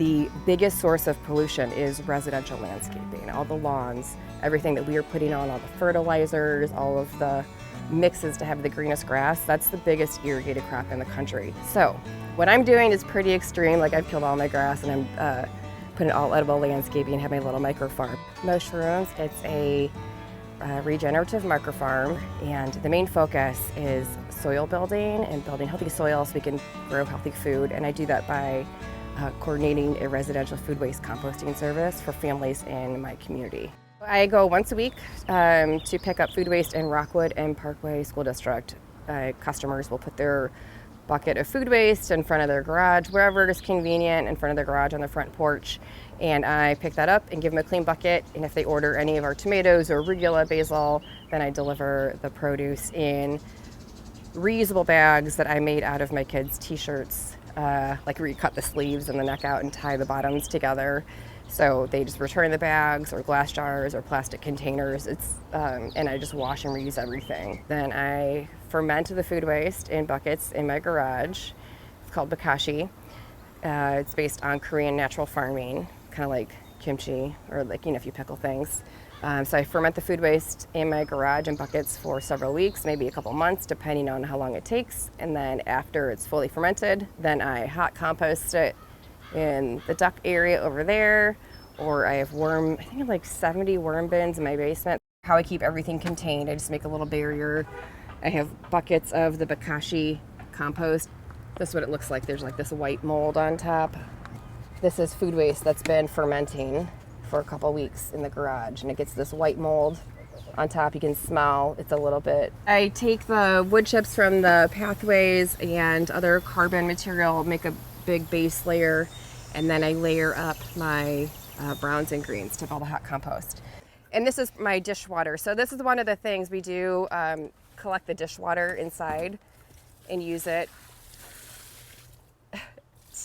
the biggest source of pollution is residential landscaping, all the lawns, everything that we are putting on, all the fertilizers, all of the mixes to have the greenest grass. That's the biggest irrigated crop in the country. So what I'm doing is pretty extreme. Like, I've killed all my grass and I'm putting all edible landscaping and have my little microfarm. MOshrooms, it's a regenerative microfarm, and the main focus is soil building and building healthy soil so we can grow healthy food. And I do that by coordinating a residential food waste composting service for families in my community. I go once a week to pick up food waste in Rockwood and Parkway School District. Customers will put their bucket of food waste in front of their garage, wherever is convenient, in front of their garage on the front porch, and I pick that up and give them a clean bucket. And if they order any of our tomatoes or arugula, basil, then I deliver the produce in reusable bags that I made out of my kids' t-shirts, like where you cut the sleeves and the neck out and tie the bottoms together. So they just return the bags or glass jars or plastic containers. And I just wash and reuse everything. Then I ferment the food waste in buckets in my garage. It's called bokashi. It's based on Korean natural farming, kind of like kimchi, or like, if you pickle things. So I ferment the food waste in my garage in buckets for several weeks, maybe a couple months, depending on how long it takes. And then after it's fully fermented, then I hot compost it in the duck area over there, or I have I think I have like 70 worm bins in my basement. How I keep everything contained, I just make a little barrier. I have buckets of the bokashi compost. This is what it looks like. There's like this white mold on top. This is food waste that's been fermenting for a couple weeks in the garage, and it gets this white mold on top. You can smell it's a little bit. I take the wood chips from the pathways and other carbon material, make a big base layer, and then I layer up my browns and greens to all the hot compost. And this is my dishwater. So this is one of the things we do, collect the dishwater inside and use it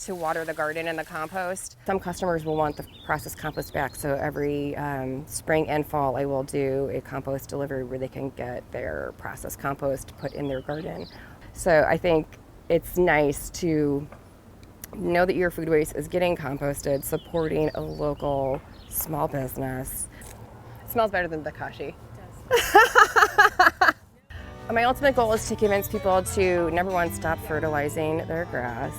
to water the garden and the compost. Some customers will want the processed compost back, so every spring and fall I will do a compost delivery where they can get their processed compost put in their garden. So I think it's nice to know that your food waste is getting composted, supporting a local small business. It smells better than bokashi. It does. My ultimate goal is to convince people to, number one, stop fertilizing their grass,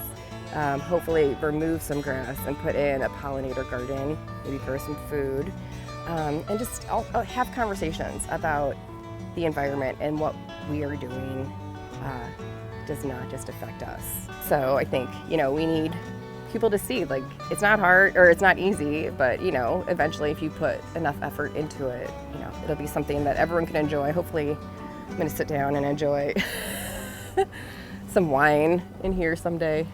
hopefully remove some grass and put in a pollinator garden, maybe grow some food, and just have conversations about the environment and what we are doing does not just affect us. So I think, we need people to see, like, it's not hard or it's not easy, but, eventually if you put enough effort into it, it'll be something that everyone can enjoy. Hopefully I'm gonna sit down and enjoy some wine in here someday.